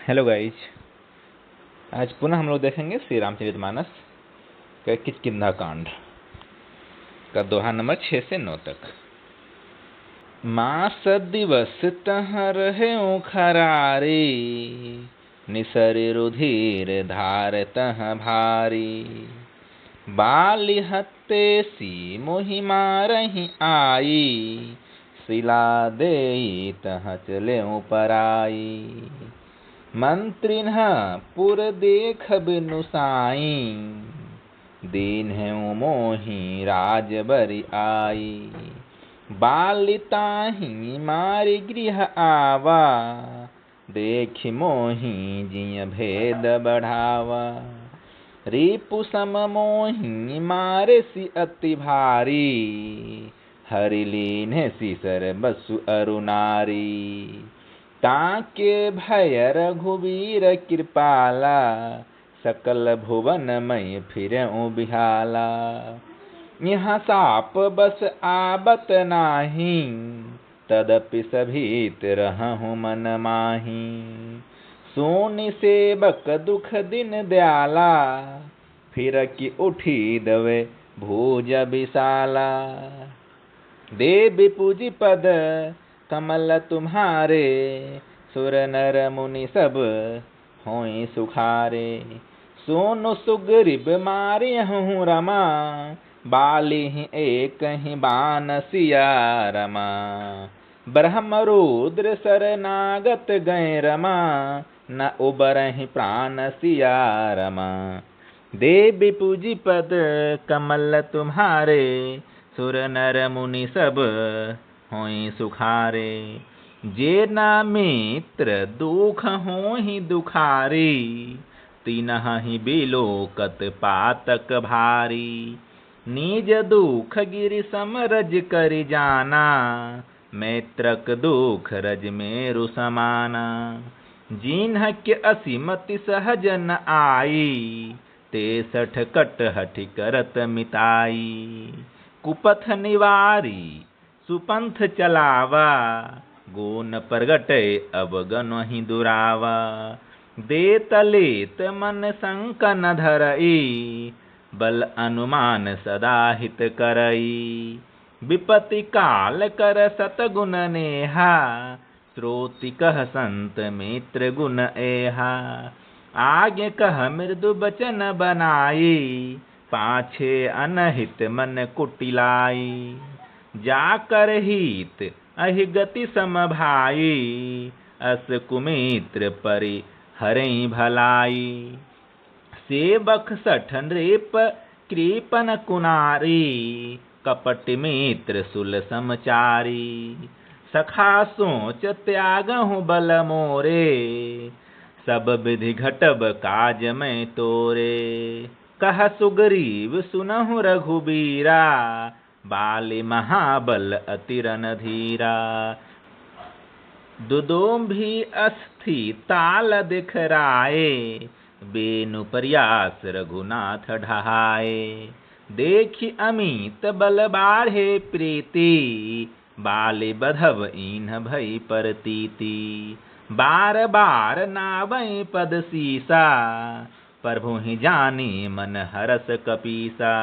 Hello guys. आज पुनः हम लोग देखेंगे श्री रामचरितमानस का किष्किंधा कांड का दोहा नंबर 6 से 9 तक। मास दिवस तह रहे खरारी, निसर रुधिर धार तह भारी। बाली हत्ते सी मोहि मारहि आई, शिला देई तह चले पराई। मंत्रिन पुर देख बिनु साई, दीन है मोहि राज बरि आई। बालिताहि मारि गृह आवा, देखि मोहि जिय भेद बढ़ावा। रिपु सम मोहि मारे सी अति भारी, हरि लीन्हे सीसर बसु अरु नारी। ताके भय रघुवीर कृपाला, सकल भुवन मय फिरऊँ बिहाला। यहाँ साप बस आबत नाही, तदपि सभीत रहूँ मन माही। सोनि सेवक दुख दिन दयाला, फिरकि उठी दवे भुज विशाला। देवी पूजी पद कमल तुम्हारे, सुर नर मुनि सब होई सुखारे। सोनु सुग्रीव मारियहु रमा, बालिहि एक ही बान सिया रमा। ब्रह्म रुद्र शरनागत गए रमा, न उबरहि प्राण सिया रमा। देवी पूजी पद कमल तुम्हारे, सुर नर मुनि सब होई सुखारे। जेना मित्र दुख होहि दुखारी, तिनहि बिलोकत पातक भारी। निज दुख गिरि सम रज करि जाना, मैत्रक दुख रज मेरु समाना। जिन्हके असिमति सहज न आई, ते सठ कटहठि करत मिताई। कुपथ निवारी सुपंथ चलावा, गोन प्रगटे अवगनहि दुरावा। देत लेत मन संक न धरई, बल अनुमान सदा हित करई। विपत्ति काल कर सतगुण नेहा, श्रोति कह संत मित्र गुण एहा। आगे कह मृदु बचन बनाई, पाछे अनहित मन कुटिलाई। जाकर हित अहि गति सम भाई, अस कुमित्र परि हरई भलाई। सेवक सठ नृप कृपन कुनारी, कपट मित्र सुल समचारी। सखा सोच त्यागहु बल मोरे, सब विधि घटब काज मैं तोरे। कह सुग्रीव सुनहु रघुबीरा, बाली महाबल अति रणधीरा। दुदुम्भी अस्थि ताल दिखराए, बेनु प्रयास रघुनाथ ढहाए। देखि अमित बल बाढ़े प्रीति, बाली बधव ईन्ह भई परतीति। बार बार नावै पद सीसा, प्रभु ही जानी मन हरस कपीसा।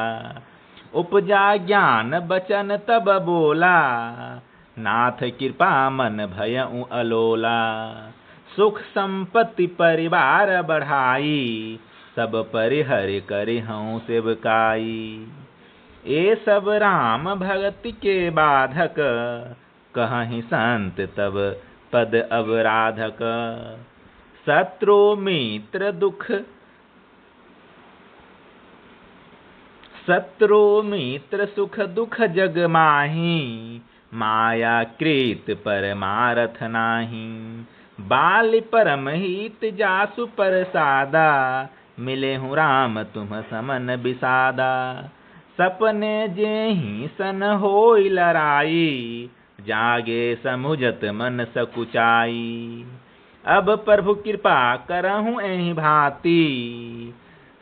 उपजा ज्ञान बचन तब बोला, नाथ कृपा मन भयउ अलोला। सुख संपत्ति परिवार बढ़ाई, सब परिहरि करिहउँ सेवकाई। ए सब राम भगति के बाधक, कहहि संत तब पद अवराधक। शत्रु मित्र दुख शत्रु मित्र सुख दुख जग माही, माया कृत परमारथ नाही। बाली परम हित जासु परसादा, मिलेहु राम तुम समन बिसादा। सपने जेहि सन होई लड़ाई, जागे समुझत मन सकुचाई। अब प्रभु कृपा करहु एहि भांति,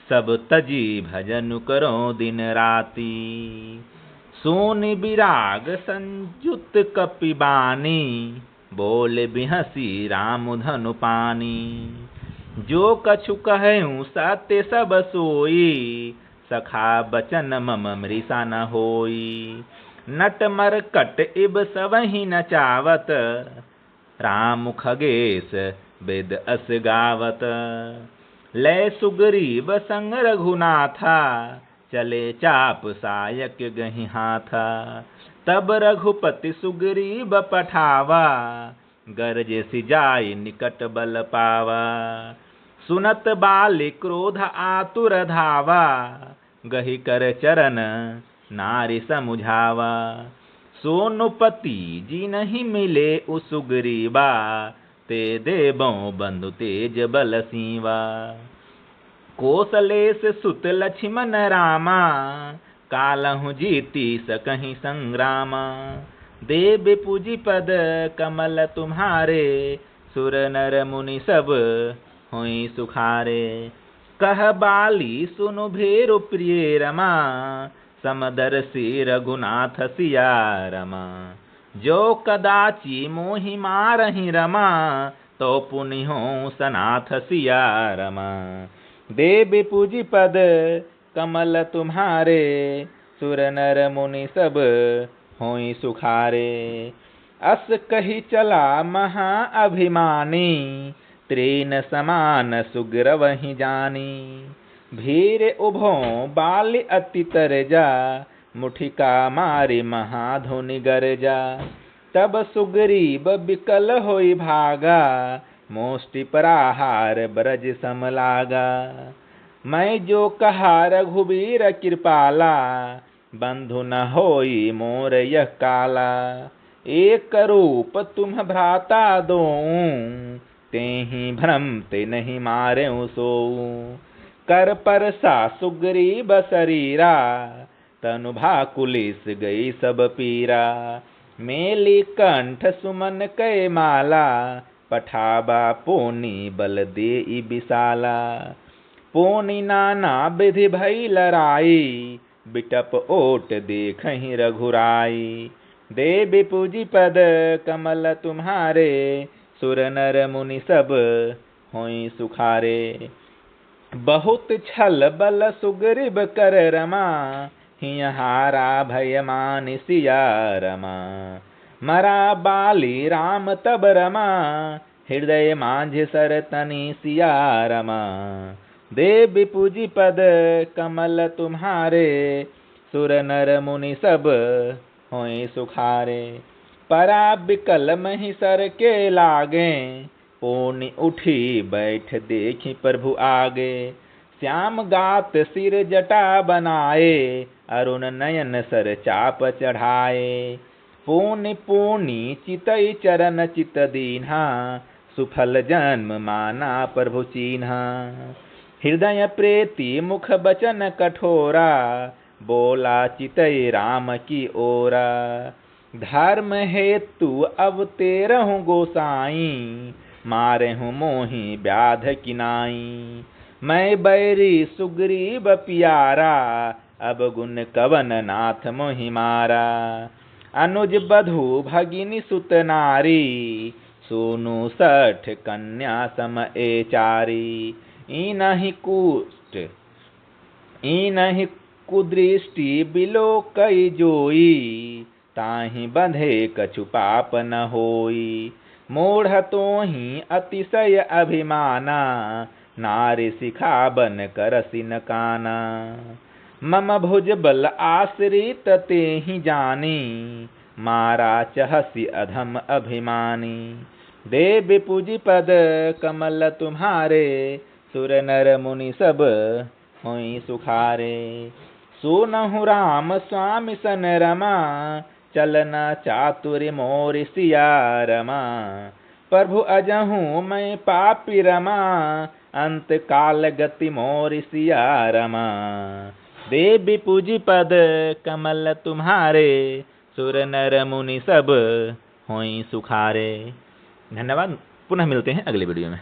सब तजी भजन करो दिन राति। सोनि विराग संयुत कपि बानी, बोले बिहसी राम धनु पानी। जो कछु कहूँ सत्य सब सोई, सखा बचन मम मृषा न होई। नट मरकट इब सबहि नचावत, राम खगेश वेद अस गावत। लय सुग्रीव संग रघुनाथा, चले चाप सायक गहि हाथा। तब रघुपति सुग्रीव पठावा, गरजे सिजाई निकट बल पावा। सुनत बालि क्रोध आतुर धावा, गहि कर चरण नारी समुझावा। सोनुपति जी नहीं मिले सुग्रीवा, ते देबों बंधु तेज बल सीवा। कौशलेश सुत लक्ष्मण रामा, कालहु जीति सकहि संग्रामा। देव पूजी पद कमल तुम्हारे, सुर नर मुनि सब होई सुखारे। कह बाली सुनु भेरु प्रिय रमा, समदर्शी रघुनाथ सिया रमा। जो कदाचि मोहि मारहि रमा, तो पुनि हो सनाथ सिया रमा। देव पूजी पद कमल तुम्हारे, सुर नर मुनि सब होई सुखारे। अस कही चला महा अभिमानी, त्रेन समान सुग्रवहि जानी। भीर उभों बाल अति तरजा, मुठिका मारी महाधुनि गरजा। तब सुग्रीव बिकल होई भागा, मोष्टि पराहार ब्रज सम लागा। मैं जो कहा रघुबीर कृपाला, बंधु न होई मोर यह काला। एक रूप तुम भ्राता दोऊं, तेहि भ्रम ते नहीं मारेउ सोऊं। कर परसा सुग्रीव शरीरा, तनु भाकुलिस गई सब पीरा। मेली कंठ सुमन कै माला, पठाबा पोनी बल देई विशाला। पोनी नाना विधि भई लड़ाई, बिटप ओट देखहि रघुराई। देव पूजी पद कमल तुम्हारे, सुर नर मुनि सब होई सुखारे। बहुत छल बल सुग्रीव कर रमा, हिय हारा भय मान सिया रमा। मरा बाली राम तब रमा, हृदय मांझ सर तनि सिया रमा। देव पूजी पद कमल तुम्हारे, सुर नर मुनि सब होई सुखारे। परा बिकल मही सर के लागे, पोनि उठी बैठ देखी प्रभु आगे। श्याम गात सिर जटा बनाए, अरुण नयन सर चाप चढ़ाए। पोनि पोनि चितई चरण चित दीन्हा, सुफल जन्म माना प्रभु चीन्हा। हृदय प्रेति मुख बचन कठोरा, बोला चितई राम की ओरा। धर्म हेतु अवतेरहु गोसाई, मारेहु मोहि व्याध किनाई। मैं बैरी सुग्रीव प्यारा, अब गुण कवन नाथ मोहि मारा। अनुज बधु भगिनी सुत नारी, सोनु सठ कन्या सम एचारी। इनहि कुष्ट इनहि कुदृष्टि बिलो कई जोई, ताहि बंधे कछु पाप न होई। मूढ़ तोहि अतिशय अभिमाना, नारी शिखा बन करसि न काना। मम भुज बल आश्रित तेहि जानी, मारा चहसि अधम अभिमानी। देव पूजी पद कमल तुम्हारे, सुर नर मुनि सब होई सुखारे। सुनहु राम स्वामी सन रमा, चलना चातुर मोर सिया रमा। प्रभु अजहूँ मैं पापी रमा, अंत काल गति मोर सिया रमा। देव पूजी पद कमल तुम्हारे, सुर नर मुनि सब होई सुखारे। धन्यवाद। पुनः मिलते हैं अगले वीडियो में।